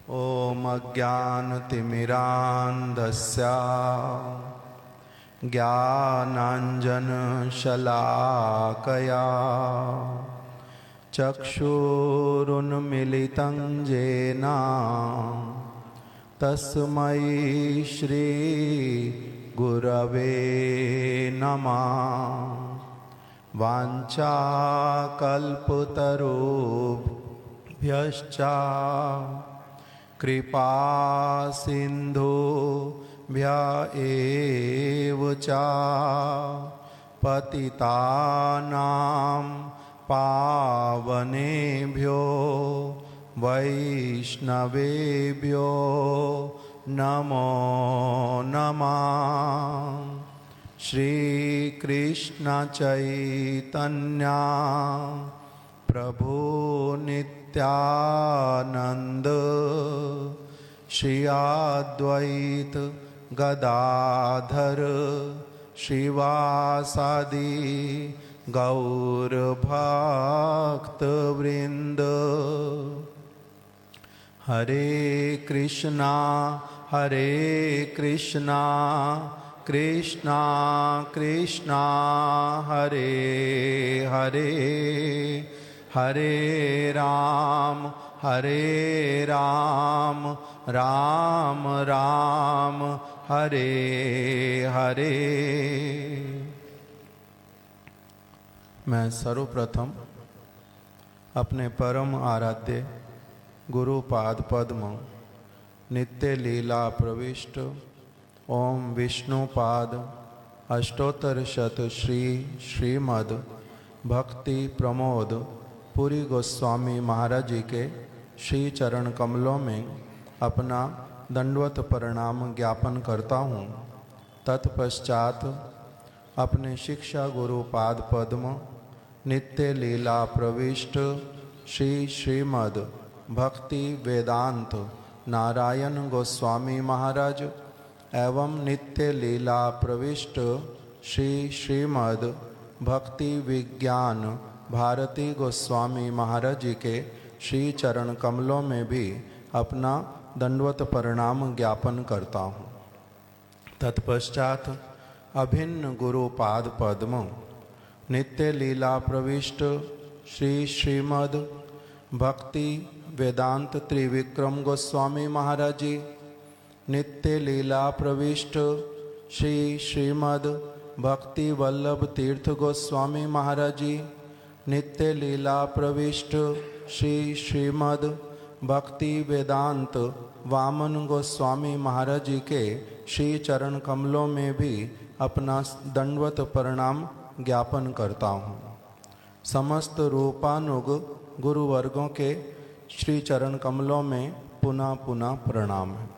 ॐ अज्ञानतिमिरान्धस्य ज्ञानाञ्जनशलाकया चक्षुरुन्मीलितं येन तस्मै श्रीगुरवे नमः। वाञ्छाकल्पतरुभ्यश्च कृपा सिन्धुभ्य एव च पतितानां पावनेभ्यो वैष्णवेभ्यो नमो नमः। श्रीकृष्ण चैतन्य प्रभु नित्यानंद श्री अद्वैत गदाधर श्रीवासादि गौर भक्त वृंद। हरे कृष्णा कृष्णा कृष्णा हरे हरे, हरे राम राम राम हरे हरे। मैं सर्वप्रथम अपने परम आराध्य गुरुपाद पद्म नित्य लीला प्रविष्ट ओम विष्णुपाद अष्टोत्तर शत श्रीमद् भक्ति प्रमोद पुरी गोस्वामी महाराज जी के श्री चरण कमलों में अपना दंडवत प्रणाम ज्ञापन करता हूँ। तत्पश्चात अपने शिक्षा गुरुपाद पद्म नित्य लीला प्रविष्ट श्रीमद् भक्ति वेदांत नारायण गोस्वामी महाराज एवं नित्य लीला प्रविष्ट श्रीमद् भक्ति विज्ञान भारती गोस्वामी महाराज जी के श्री चरण कमलों में भी अपना दंडवत प्रणाम ज्ञापन करता हूँ। तत्पश्चात अभिन्न गुरुपाद पद्म नित्य लीला प्रविष्ट श्रीमद् भक्ति वेदांत त्रिविक्रम गोस्वामी महाराज जी, नित्य लीला प्रविष्ट श्रीमद् भक्ति वल्लभ तीर्थ गोस्वामी महाराज जी, नित्य लीला प्रविष्ट श्रीमद् भक्ति वेदांत वामन गोस्वामी महाराज जी के श्री चरण कमलों में भी अपना दंडवत प्रणाम ज्ञापन करता हूँ। समस्त रूपानुग गुरुवर्गों के श्री चरण कमलों में पुनः पुनः प्रणाम है।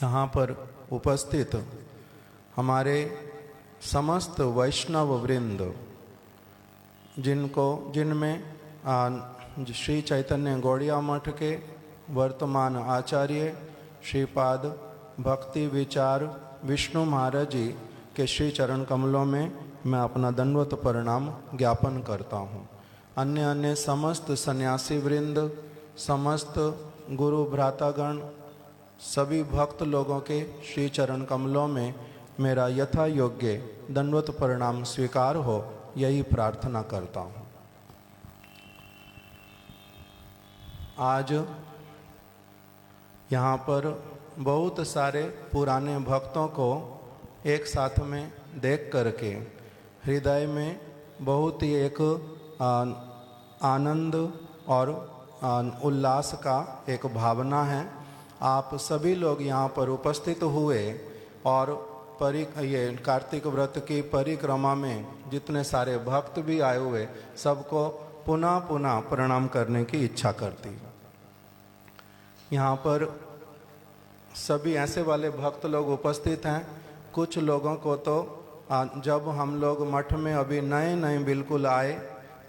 यहाँ पर उपस्थित हमारे समस्त वैष्णव वृंद जिनमें श्री चैतन्य गौड़िया मठ के वर्तमान आचार्य श्रीपाद भक्ति विचार विष्णु महाराज जी के श्री चरण कमलों में मैं अपना दंडवत प्रणाम ज्ञापन करता हूँ। अन्य समस्त सन्यासी वृंद, समस्त गुरु भ्रातागण, सभी भक्त लोगों के श्री चरण कमलों में मेरा यथा योग्य दंडवत प्रणाम स्वीकार हो, यही प्रार्थना करता हूँ। आज यहाँ पर बहुत सारे पुराने भक्तों को एक साथ में देख करके हृदय में बहुत ही एक आनंद और उल्लास का एक भावना है। आप सभी लोग यहाँ पर उपस्थित हुए और ये कार्तिक व्रत की परिक्रमा में जितने सारे भक्त भी आए हुए सबको पुनः पुनः प्रणाम करने की इच्छा करती है। यहाँ पर सभी ऐसे वाले भक्त लोग उपस्थित हैं। कुछ लोगों को तो जब हम लोग मठ में अभी नए बिल्कुल आए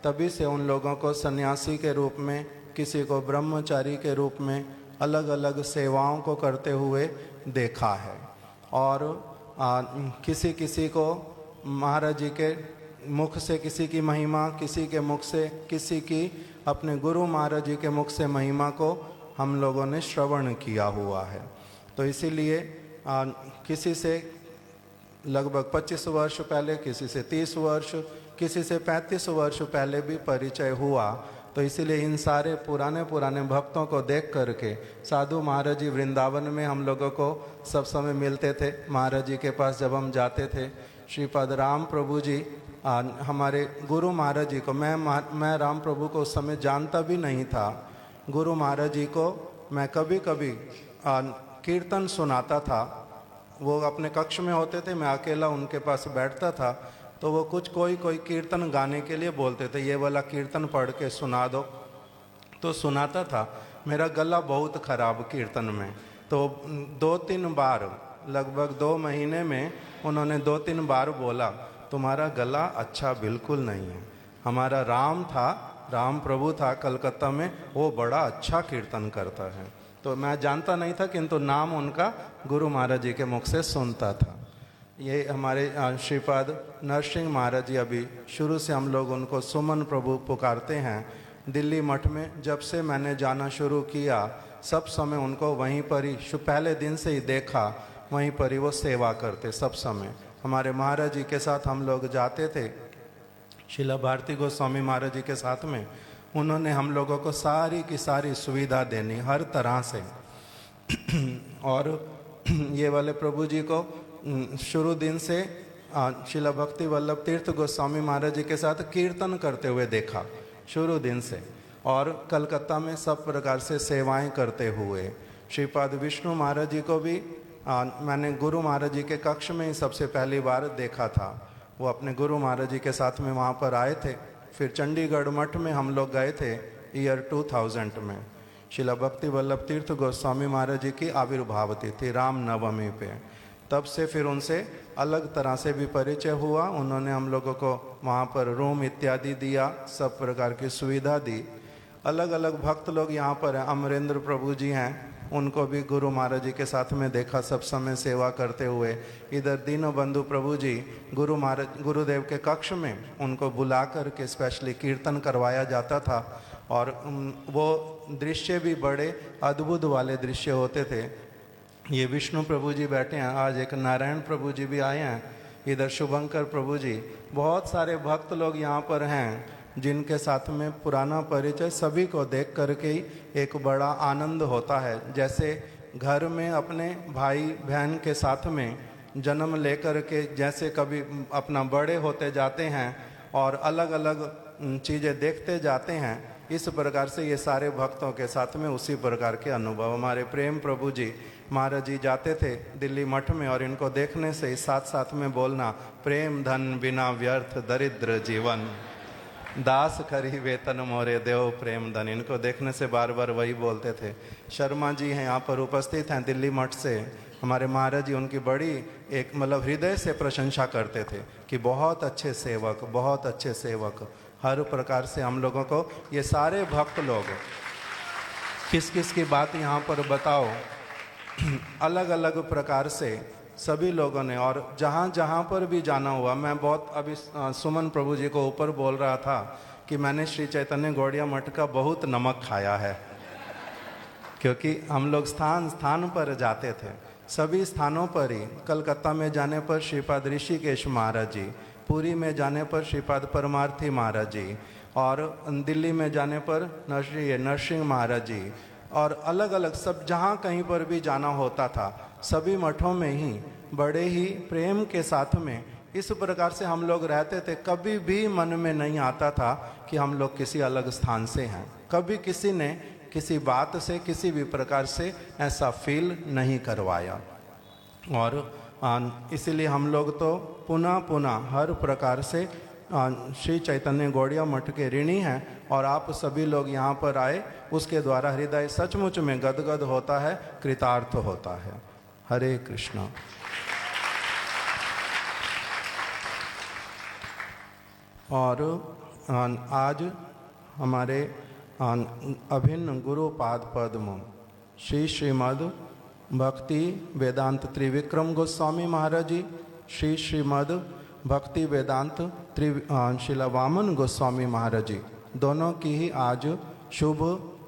तभी से उन लोगों को सन्यासी के रूप में, किसी को ब्रह्मचारी के रूप में अलग अलग सेवाओं को करते हुए देखा है। और किसी को महाराज जी के मुख से किसी की महिमा, किसी के मुख से किसी की अपने गुरु महाराज जी के मुख से महिमा को हम लोगों ने श्रवण किया हुआ है। तो इसीलिए किसी से लगभग 25 वर्ष पहले, किसी से 30 वर्ष, किसी से 35 वर्ष पहले भी परिचय हुआ। तो इसीलिए इन सारे पुराने भक्तों को देख करके साधु महाराज जी वृंदावन में हम लोगों को सब समय मिलते थे। महाराज जी के पास जब हम जाते थे, श्रीपद राम प्रभु जी हमारे गुरु महाराज जी को, मैं राम प्रभु को उस समय जानता भी नहीं था। गुरु महाराज जी को मैं कभी कभी कीर्तन सुनाता था। वो अपने कक्ष में होते थे, मैं अकेला उनके पास बैठता था, तो वो कोई कीर्तन गाने के लिए बोलते थे, ये वाला कीर्तन पढ़ के सुना दो। तो सुनाता था। मेरा गला बहुत खराब कीर्तन में, तो 2-3 बार, लगभग 2 महीने में उन्होंने 2-3 बार बोला, तुम्हारा गला अच्छा बिल्कुल नहीं है। हमारा राम था, राम प्रभु था कलकत्ता में, वो बड़ा अच्छा कीर्तन करता है। तो मैं जानता नहीं था, किंतु नाम उनका गुरु महाराज जी के मुख से सुनता था। ये हमारे श्रीपाद नरसिंह महाराज जी, अभी शुरू से हम लोग उनको सुमन प्रभु पुकारते हैं। दिल्ली मठ में जब से मैंने जाना शुरू किया, सब समय उनको वहीं पर ही, पहले दिन से ही देखा, वहीं पर ही वो सेवा करते सब समय। हमारे महाराज जी के साथ हम लोग जाते थे, शिला भारती गोस्वामी महाराज जी के साथ में। उन्होंने हम लोगों को सारी की सारी सुविधा देनी हर तरह से। और ये वाले प्रभु जी को शुरू दिन से शिला भक्ति वल्लभ तीर्थ गोस्वामी महाराज जी के साथ कीर्तन करते हुए देखा, शुरू दिन से। और कलकत्ता में सब प्रकार से सेवाएं करते हुए। श्रीपाद विष्णु महाराज जी को भी मैंने गुरु महाराज जी के कक्ष में ही सबसे पहली बार देखा था। वो अपने गुरु महाराज जी के साथ में वहाँ पर आए थे। फिर चंडीगढ़ मठ में हम लोग गए थे ईयर 2000 में। शिला भक्ति वल्लभ तीर्थ गोस्वामी महाराज जी की आविर्भाव तिथि रामनवमी पे। तब से फिर उनसे अलग तरह से भी परिचय हुआ। उन्होंने हम लोगों को वहाँ पर रूम इत्यादि दिया, सब प्रकार की सुविधा दी। अलग अलग भक्त लोग यहाँ पर हैं। अमरेंद्र प्रभु जी हैं, उनको भी गुरु महाराज जी के साथ में देखा सब समय सेवा करते हुए। इधर दीनबंधु प्रभु जी गुरुदेव के कक्ष में उनको बुला कर के स्पेशली कीर्तन करवाया जाता था। और वो दृश्य भी बड़े अद्भुत वाले दृश्य होते थे। ये विष्णु प्रभु जी बैठे हैं, आज एक नारायण प्रभु जी भी आए हैं, इधर शुभंकर प्रभु जी, बहुत सारे भक्त लोग यहाँ पर हैं जिनके साथ में पुराना परिचय सभी को देख करके ही एक बड़ा आनंद होता है। जैसे घर में अपने भाई बहन के साथ में जन्म लेकर के जैसे कभी अपना बड़े होते जाते हैं और अलग अलग चीज़ें देखते जाते हैं, इस प्रकार से ये सारे भक्तों के साथ में उसी प्रकार के अनुभव। हमारे प्रेम प्रभु जी महाराज जी जाते थे दिल्ली मठ में, और इनको देखने से ही साथ साथ में बोलना, प्रेम धन बिना व्यर्थ दरिद्र जीवन, दास खरी वेतन मोरे देव प्रेम धन। इनको देखने से बार बार वही बोलते थे। शर्मा जी हैं यहाँ पर उपस्थित हैं दिल्ली मठ से। हमारे महाराज जी उनकी बड़ी एक मतलब हृदय से प्रशंसा करते थे कि बहुत अच्छे सेवक, बहुत अच्छे सेवक। हर प्रकार से हम लोगों को ये सारे भक्त लोग, किस किस की बात यहाँ पर बताओ, अलग अलग प्रकार से सभी लोगों ने। और जहाँ जहाँ पर भी जाना हुआ, मैं बहुत अभी सुमन प्रभु जी को ऊपर बोल रहा था कि मैंने श्री चैतन्य गौड़िया मठ का बहुत नमक खाया है, क्योंकि हम लोग स्थान स्थान पर जाते थे। सभी स्थानों पर ही, कलकत्ता में जाने पर श्रीपाद ऋषिकेश महाराज जी, पुरी में जाने पर श्रीपाद परमार्थी महाराज जी, और दिल्ली में जाने पर नरसिंह महाराज जी, और अलग अलग सब जहाँ कहीं पर भी जाना होता था, सभी मठों में ही बड़े ही प्रेम के साथ में इस प्रकार से हम लोग रहते थे। कभी भी मन में नहीं आता था कि हम लोग किसी अलग स्थान से हैं। कभी किसी ने किसी बात से, किसी भी प्रकार से ऐसा फील नहीं करवाया। और इसीलिए हम लोग तो पुनः पुनः हर प्रकार से श्री चैतन्य गौड़िया मठ के ऋणी हैं। और आप सभी लोग यहाँ पर आए, उसके द्वारा हृदय सचमुच में गदगद होता है, कृतार्थ होता है। हरे कृष्णा। और आज हमारे अभिन्न गुरुपाद पद्म श्री श्रीमद् भक्ति वेदांत त्रिविक्रम गोस्वामी महाराज जी, श्री श्रीमद् भक्ति वेदांत शिला वामन गोस्वामी महाराज जी, दोनों की ही आज शुभ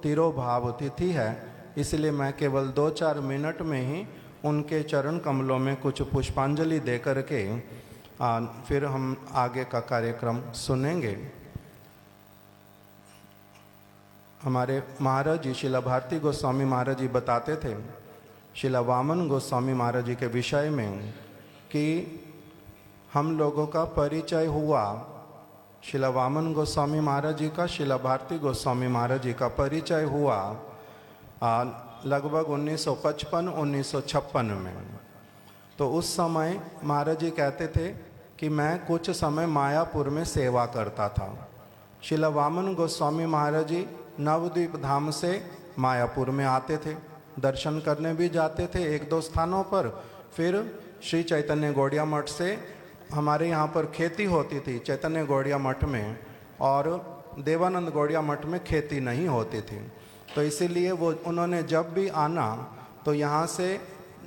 तिरोभाव तिथि है। इसलिए मैं केवल 2-4 मिनट में ही उनके चरण कमलों में कुछ पुष्पांजलि दे करके फिर हम आगे का कार्यक्रम सुनेंगे। हमारे महाराज जी शिला भारती गोस्वामी महाराज जी बताते थे शिला वामन गोस्वामी महाराज जी के विषय में कि हम लोगों का परिचय हुआ, शिला वामन गोस्वामी महाराज जी का शिला भारती गोस्वामी महाराज जी का परिचय हुआ लगभग 1955-1956 में। तो उस समय महाराज जी कहते थे कि मैं कुछ समय मायापुर में सेवा करता था। शिला वामन गोस्वामी महाराज जी नवद्वीप धाम से मायापुर में आते थे, दर्शन करने भी जाते थे 1-2 स्थानों पर। फिर श्री चैतन्य गौड़िया मठ से हमारे यहाँ पर खेती होती थी चैतन्य गौड़िया मठ में, और देवानंद गौड़िया मठ में खेती नहीं होती थी। तो इसीलिए वो उन्होंने जब भी आना तो यहाँ से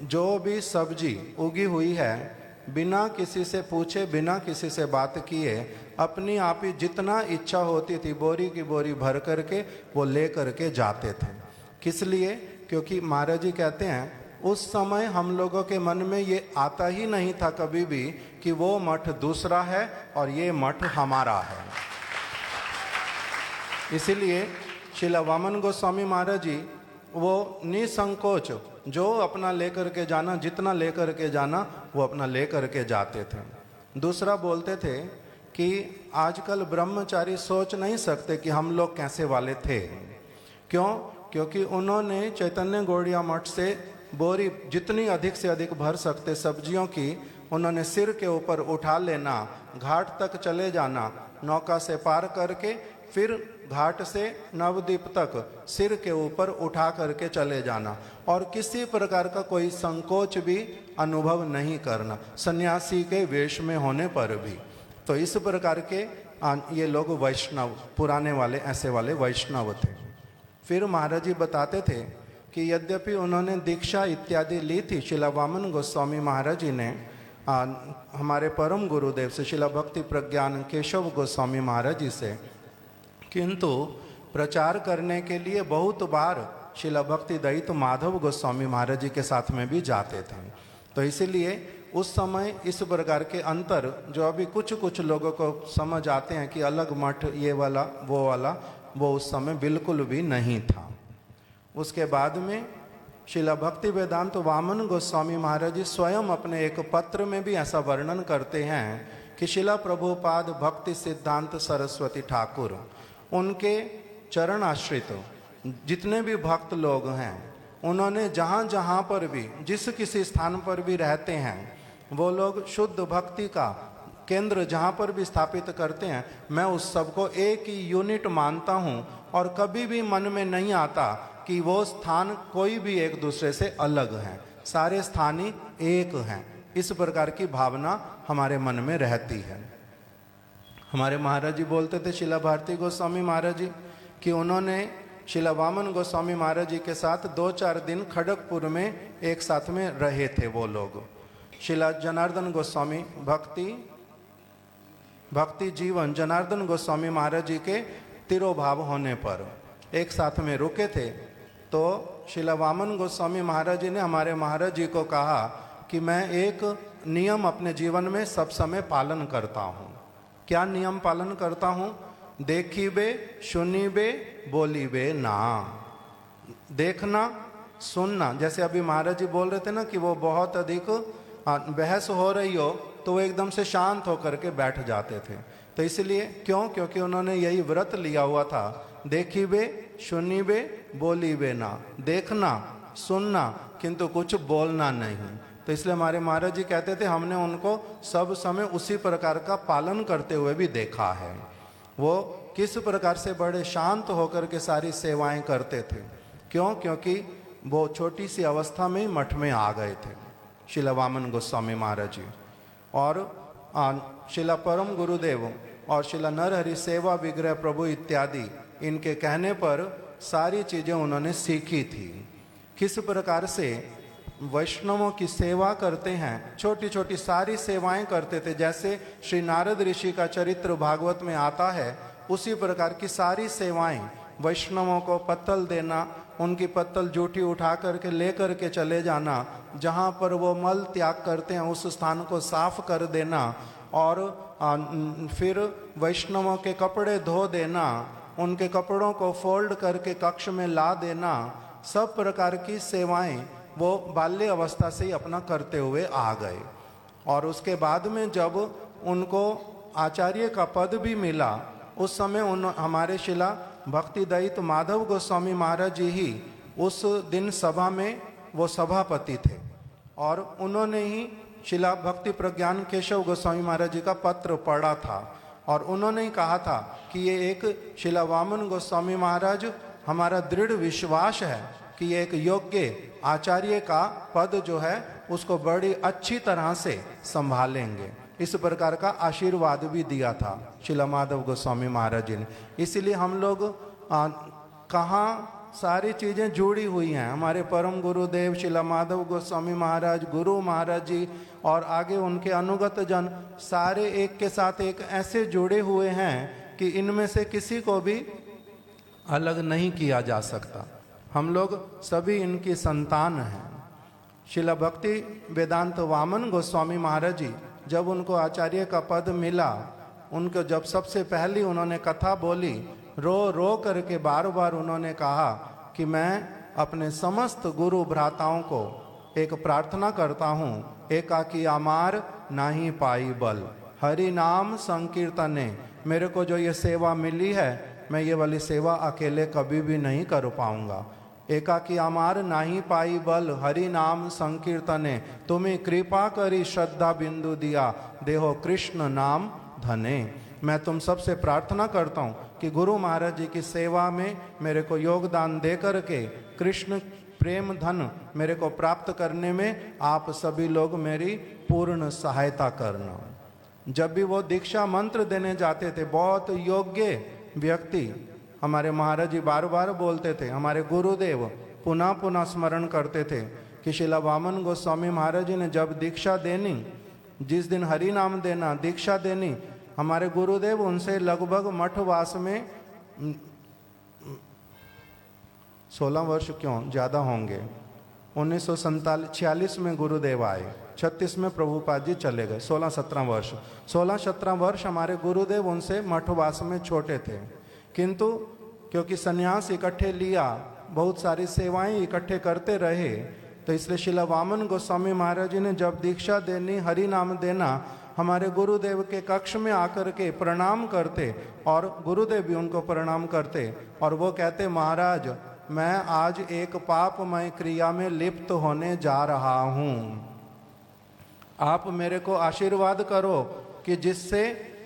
जो भी सब्जी उगी हुई है बिना किसी से पूछे बिना किसी से बात किए अपनी आप ही जितना इच्छा होती थी बोरी की बोरी भर करके वो ले करके जाते थे। किस लिए? क्योंकि महाराज जी कहते हैं उस समय हम लोगों के मन में ये आता ही नहीं था कभी भी कि वो मठ दूसरा है और ये मठ हमारा है। इसीलिए शिला वामन गोस्वामी महाराज जी वो निसंकोच जो अपना लेकर के जाना, जितना लेकर के जाना वो अपना लेकर के जाते थे। दूसरा बोलते थे कि आजकल ब्रह्मचारी सोच नहीं सकते कि हम लोग कैसे वाले थे। क्यों? क्योंकि उन्होंने चैतन्य गौड़िया मठ से बोरी जितनी अधिक से अधिक भर सकते सब्जियों की उन्होंने सिर के ऊपर उठा लेना, घाट तक चले जाना, नौका से पार करके फिर घाट से नवद्वीप तक सिर के ऊपर उठा करके चले जाना, और किसी प्रकार का कोई संकोच भी अनुभव नहीं करना, सन्यासी के वेश में होने पर भी। तो इस प्रकार के ये लोग वैष्णव, पुराने वाले ऐसे वाले वैष्णव थे। फिर महाराज जी बताते थे कि यद्यपि उन्होंने दीक्षा इत्यादि ली थी शिला वामन गोस्वामी महाराज जी ने हमारे परम गुरुदेव से शिला भक्ति प्रज्ञान केशव गोस्वामी महाराज जी से, किंतु प्रचार करने के लिए बहुत बार शिला भक्ति दयित माधव गोस्वामी महाराज जी के साथ में भी जाते थे। तो इसीलिए उस समय इस प्रकार के अंतर जो अभी कुछ कुछ लोगों को समझ आते हैं कि अलग मठ ये वाला वो वाला, वो उस समय बिल्कुल भी नहीं था। उसके बाद में शिला भक्ति वेदांत वामन गोस्वामी महाराज जी स्वयं अपने एक पत्र में भी ऐसा वर्णन करते हैं कि शिला प्रभुपाद भक्ति सिद्धांत सरस्वती ठाकुर उनके चरण आश्रित जितने भी भक्त लोग हैं उन्होंने जहाँ जहाँ पर भी जिस किसी स्थान पर भी रहते हैं वो लोग शुद्ध भक्ति का केंद्र जहाँ पर भी स्थापित करते हैं, मैं उस सबको एक ही यूनिट मानता हूँ और कभी भी मन में नहीं आता कि वो स्थान कोई भी एक दूसरे से अलग हैं, सारे स्थानी एक हैं। इस प्रकार की भावना हमारे मन में रहती है। हमारे महाराज जी बोलते थे शिला भारती गोस्वामी महाराज जी कि उन्होंने शिला वामन गोस्वामी महाराज जी के साथ 2-4 दिन खड़गपुर में एक साथ में रहे थे वो लोग। शिला जनार्दन गोस्वामी भक्ति जीवन जनार्दन गोस्वामी महाराज जी के तिरोभाव होने पर एक साथ में रुके थे। तो शिला वामन गोस्वामी महाराज जी ने हमारे महाराज जी को कहा कि मैं एक नियम अपने जीवन में सब समय पालन करता हूँ। क्या नियम पालन करता हूँ? देखिबे सुनिबे बोलीबे ना। देखना सुनना, जैसे अभी महाराज जी बोल रहे थे ना कि वो बहुत अधिक बहस हो रही हो तो वो एकदम से शांत होकर के बैठ जाते थे। तो इसलिए क्यों? क्योंकि उन्होंने यही व्रत लिया हुआ था, देखिबे सुनिबे बोलीबे ना, देखना सुनना किंतु कुछ बोलना नहीं। तो इसलिए हमारे महाराज जी कहते थे हमने उनको सब समय उसी प्रकार का पालन करते हुए भी देखा है। वो किस प्रकार से बड़े शांत होकर के सारी सेवाएं करते थे। क्यों? क्योंकि वो छोटी सी अवस्था में ही मठ में आ गए थे शिला वामन गोस्वामी महाराज जी। और शिला परम गुरुदेव और शिला नरहरि सेवा विग्रह प्रभु इत्यादि इनके कहने पर सारी चीज़ें उन्होंने सीखी थी। किस प्रकार से वैष्णवों की सेवा करते हैं, छोटी छोटी सारी सेवाएं करते थे। जैसे श्री नारद ऋषि का चरित्र भागवत में आता है, उसी प्रकार की सारी सेवाएं, वैष्णवों को पत्तल देना, उनकी पत्तल जूठी उठा करके ले करके चले जाना, जहाँ पर वो मल त्याग करते हैं उस स्थान को साफ कर देना, और फिर वैष्णवों के कपड़े धो देना, उनके कपड़ों को फोल्ड करके कक्ष में ला देना, सब प्रकार की सेवाएं वो बाल्य अवस्था से ही अपना करते हुए आ गए। और उसके बाद में जब उनको आचार्य का पद भी मिला, उस समय हमारे शिला भक्तिदयित माधव गोस्वामी महाराज जी ही उस दिन सभा में वो सभापति थे, और उन्होंने ही शिला भक्ति प्रज्ञान केशव गोस्वामी महाराज जी का पत्र पढ़ा था, और उन्होंने ही कहा था कि ये एक शिला वामन गोस्वामी महाराज, हमारा दृढ़ विश्वास है कि ये एक योग्य आचार्य का पद जो है उसको बड़ी अच्छी तरह से संभालेंगे। इस प्रकार का आशीर्वाद भी दिया था शिला माधव गोस्वामी महाराज जी ने। इसलिए हम लोग कहाँ सारी चीज़ें जुड़ी हुई हैं, हमारे परम गुरुदेव शिला माधव गोस्वामी महाराज, गुरु महाराज जी और आगे उनके अनुगत जन, सारे एक के साथ एक ऐसे जुड़े हुए हैं कि इनमें से किसी को भी अलग नहीं किया जा सकता। हम लोग सभी इनकी संतान हैं। शिला भक्ति वेदांत वामन गोस्वामी महाराज जी जब उनको आचार्य का पद मिला, उनको जब सबसे पहली उन्होंने कथा बोली, रो रो करके बार बार उन्होंने कहा कि मैं अपने समस्त गुरु भ्राताओं को एक प्रार्थना करता हूँ, एकाकी आमार नाही पाई बल, हरि नाम संकीर्तने। मेरे को जो ये सेवा मिली है, मैं ये वाली सेवा अकेले कभी भी नहीं कर पाऊँगा। एकाकी आमार नाही पाई बल, हरि नाम संकीर्तने, तुम्हें कृपा करी श्रद्धा बिंदु दिया, देहो कृष्ण नाम धने। मैं तुम सबसे प्रार्थना करता हूँ कि गुरु महाराज जी की सेवा में मेरे को योगदान दे करके कृष्ण प्रेम धन मेरे को प्राप्त करने में आप सभी लोग मेरी पूर्ण सहायता करना। जब भी वो दीक्षा मंत्र देने जाते थे, बहुत योग्य व्यक्ति हमारे महाराज जी बार बार बोलते थे, हमारे गुरुदेव पुनः पुनः स्मरण करते थे कि शिला वामन गोस्वामी महाराज जी ने जब दीक्षा देनी, जिस दिन हरि नाम देना, दीक्षा देनी, हमारे गुरुदेव उनसे लगभग मठवास में 16 वर्ष क्यों ज़्यादा होंगे, 1946 में गुरुदेव आए, 36 में प्रभुपाद जी चले गए, 16-17 वर्ष, 16-17 वर्ष हमारे गुरुदेव उनसे मठवास में छोटे थे। किंतु क्योंकि सन्यास इकट्ठे लिया, बहुत सारी सेवाएं इकट्ठे करते रहे, तो इसलिए शिला वामन गोस्वामी महाराज जी ने जब दीक्षा देनी, हरि नाम देना, हमारे गुरुदेव के कक्ष में आकर के प्रणाम करते और गुरुदेव भी उनको प्रणाम करते, और वो कहते, महाराज मैं आज एक पापमय क्रिया में लिप्त होने जा रहा हूँ, आप मेरे को आशीर्वाद करो कि जिससे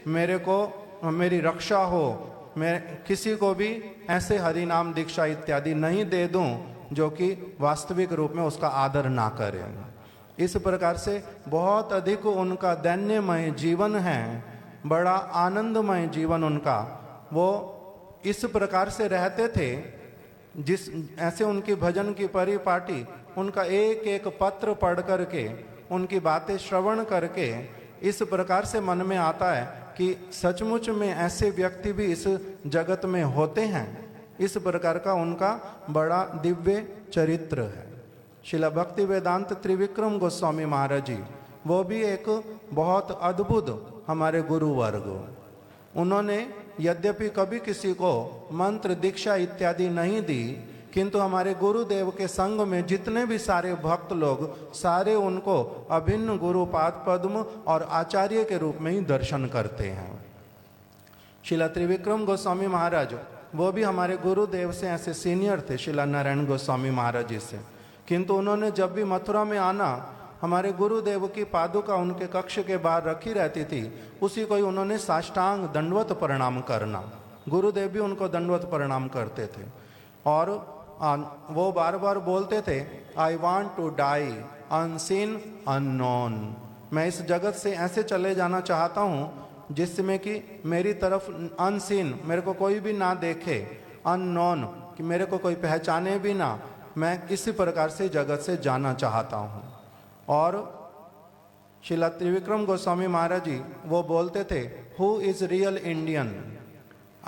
मेरे को मेरी रक्षा हो, मैं किसी को भी ऐसे हरि नाम दीक्षा इत्यादि नहीं दे दूं जो कि वास्तविक रूप में उसका आदर ना करें। इस प्रकार से बहुत अधिक उनका दैन्यमय जीवन है, बड़ा आनंदमय जीवन उनका। वो इस प्रकार से रहते थे, जिस ऐसे उनकी भजन की परिपाटी, उनका एक एक पत्र पढ़ करके, उनकी बातें श्रवण करके इस प्रकार से मन में आता है कि सचमुच में ऐसे व्यक्ति भी इस जगत में होते हैं। इस प्रकार का उनका बड़ा दिव्य चरित्र है। शिला भक्ति वेदांत त्रिविक्रम गोस्वामी महाराज जी, वो भी एक बहुत अद्भुत हमारे गुरु वर्ग। उन्होंने यद्यपि कभी किसी को मंत्र दीक्षा इत्यादि नहीं दी, किंतु हमारे गुरुदेव के संग में जितने भी सारे भक्त लोग, सारे उनको अभिन्न गुरुपाद पद्म और आचार्य के रूप में ही दर्शन करते हैं। शिला त्रिविक्रम गोस्वामी महाराज, वो भी हमारे गुरुदेव से ऐसे सीनियर थे, शिला नारायण गोस्वामी महाराज जी से, किंतु उन्होंने जब भी मथुरा में आना, हमारे गुरुदेव की पादुका उनके कक्ष के बाहर रखी रहती थी, उसी को ही उन्होंने साष्टांग दंडवत प्रणाम करना। गुरुदेव भी उनको दंडवत प्रणाम करते थे, और वो बार बार बोलते थे, I want to die unseen unknown. मैं इस जगत से ऐसे चले जाना चाहता हूँ जिसमें कि मेरी तरफ अनसीन, मेरे को कोई भी ना देखे, अननोन कि मेरे को कोई पहचाने भी ना, मैं किसी प्रकार से जगत से जाना चाहता हूँ। और शिला त्रिविक्रम गोस्वामी महाराज जी वो बोलते थे, हु इज़ रियल इंडियन।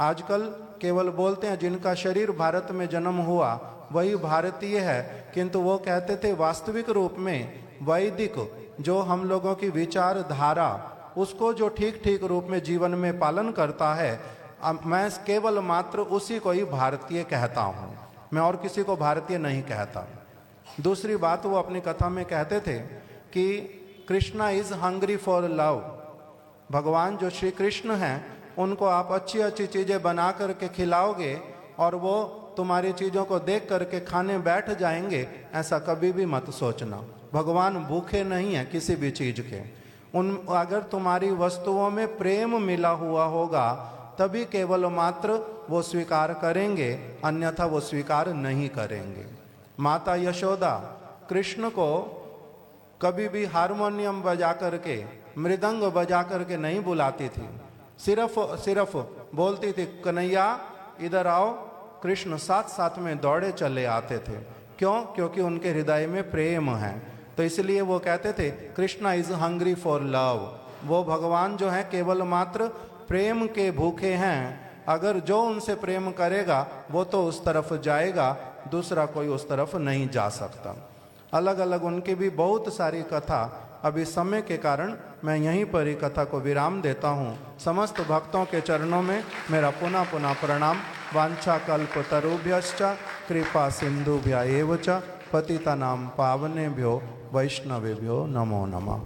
आजकल केवल बोलते हैं जिनका शरीर भारत में जन्म हुआ वही भारतीय है। किंतु वो कहते थे वास्तविक रूप में वैदिक जो हम लोगों की विचारधारा, उसको जो ठीक ठीक रूप में जीवन में पालन करता है, मैं केवल मात्र उसी को ही भारतीय कहता हूँ, मैं और किसी को भारतीय नहीं कहता। दूसरी बात वो अपनी कथा में कहते थे कि Krishna is hungry for love. भगवान जो श्री कृष्ण हैं उनको आप अच्छी अच्छी चीज़ें बना करके खिलाओगे और वो तुम्हारी चीज़ों को देख करके खाने बैठ जाएंगे, ऐसा कभी भी मत सोचना। भगवान भूखे नहीं हैं किसी भी चीज़ के। अगर तुम्हारी वस्तुओं में प्रेम मिला हुआ होगा तभी केवल मात्र वो स्वीकार करेंगे, अन्यथा वो स्वीकार नहीं करेंगे। माता यशोदा कृष्ण को कभी भी हारमोनियम बजा करके, मृदंग बजा करके नहीं बुलाती थी, सिर्फ बोलती थी कन्हैया इधर आओ। कृष्ण साथ साथ में दौड़े चले आते थे। क्यों? क्योंकि उनके हृदय में प्रेम है। तो इसलिए वो कहते थे Krishna is hungry for love. वो भगवान जो है केवल मात्र प्रेम के भूखे हैं। अगर जो उनसे प्रेम करेगा वो तो उस तरफ जाएगा, दूसरा कोई उस तरफ नहीं जा सकता। अलग अलग उनकी भी बहुत सारी कथा, अभी समय के कारण मैं यहीं पर ही कथा को विराम देता हूँ। समस्त भक्तों के चरणों में मेरा पुनः पुनः प्रणाम। वांछा कल्पतरुभ्यश्च कृपा सिंधुभ्य एव च पतितानां पावनेभ्यो वैष्णवेभ्यो नमो नमः।